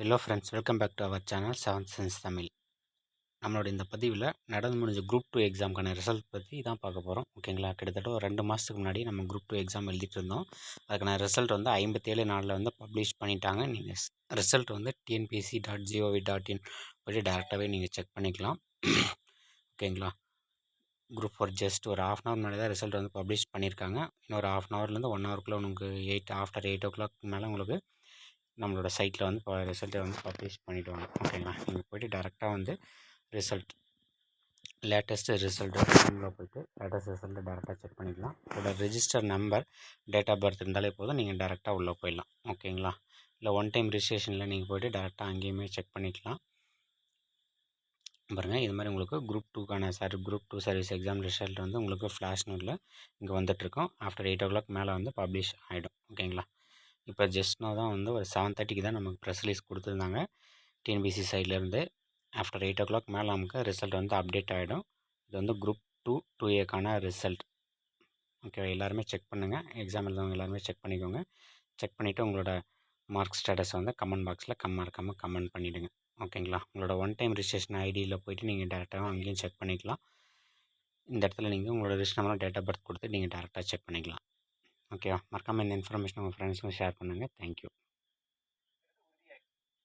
Hello friends, welcome back to our channel seventh sense Tamil. நம்மளோட இந்த பதிவில் நடந்து முடிஞ்ச குரூப் 2 எக்ஸாமுக்கான ரிசல்ட் பற்றி தான் பார்க்க போகிறோம். ஓகேங்களா? கிட்டத்தட்ட ஒரு 2 மாதத்துக்கு முன்னாடி நம்ம குரூப் 2 எக்ஸாம் எழுதிட்டு இருந்தோம். அதுக்கான ரிசல்ட் வந்து 57 நாளில் வந்து பப்ளிஷ் பண்ணிட்டாங்க. நீங்கள் ரிசல்ட் வந்து tnpc.gov.in போய்ட்டு டேரெக்டாகவே நீங்கள் செக் பண்ணிக்கலாம். ஓகேங்களா? குரூப் 4 ஜஸ்ட் ஒரு ½ hour முன்னாடி தான் ரிசல்ட் வந்து பப்ளிஷ் பண்ணியிருக்காங்க. இன்னொரு ½ hourலேருந்து 1 hourக்குள்ளே உங்களுக்கு ஆஃப்டர் 8 o'clock மேலே உங்களுக்கு நம்மளோட சைட்டில் வந்து இப்போ ரிசல்ட்டை வந்து பப்ளிஷ் பண்ணிவிடுவாங்க. ஓகேங்களா? நீங்கள் போய்ட்டு டேரெக்டாக வந்து லேட்டஸ்ட்டு ரிசல்ட்டு போய்ட்டு லேட்டஸ்ட் ரிசல்ட்டை டேரெக்டாக செக் பண்ணிக்கலாம். அதோட register number, date of birth இருந்தாலே போதும், நீங்கள் டேரெக்டாக உள்ளே போயிடலாம். ஓகேங்களா? இல்லை ஒன் டைம் ரிஜிஸ்ட்ரேஷனில் நீங்கள் போய்ட்டு டேரெக்டாக அங்கேயுமே செக் பண்ணிக்கலாம். பாருங்கள், இது மாதிரி உங்களுக்கு குரூப் 2 சர்வீஸ் எக்ஸாம் ரிசல்ட் வந்து உங்களுக்கு ஃப்ளாஷ் நோட்டில் இங்கே வந்துட்டுருக்கோம். ஆஃப்டர் 8 o'clock மேலே வந்து பப்ளிஷ் ஆகிடும். ஓகேங்களா? இப்போ ஜஸ்ட்னோ தான் வந்து ஒரு 7:30க்கு தான் நமக்கு ப்ரெஸ் ரிலீஸ் கொடுத்துருந்தாங்க டிஎன்பிசி சைட்லேருந்து. ஆஃப்டர் 8 o'clock மேலே நமக்கு ரிசல்ட் வந்து அப்டேட் ஆகிடும். இது வந்து குரூப் 2A ரிசல்ட். ஓகே, எல்லாருமே செக் பண்ணுங்கள். எக்ஸாம் எழுதவங்க எல்லாருமே செக் பண்ணிக்கோங்க. செக் பண்ணிவிட்டு உங்களோட மார்க் ஸ்டேட்டஸ் வந்து கமெண்ட் பாக்ஸில் மறக்காமல் கமெண்ட் பண்ணிவிடுங்க. ஓகேங்களா? உங்களோட ஒன் டைம் ரிஜிஸ்ட்ரேஷன் ஐடியில் போய்ட்டு நீங்கள் டேரெக்டாக அங்கேயும் செக் பண்ணிக்கலாம். இந்த இடத்துல நீங்கள் உங்களோட register number, date of birth கொடுத்து நீங்கள் டேரெக்டாக செக் பண்ணிக்கலாம். ஓகேவா? மறக்காமல் இந்த இன்ஃபர்மேஷன் உங்கள் ஃப்ரெண்ட்ஸுக்கும் ஷேர் பண்ணுங்கள். தேங்க்யூ.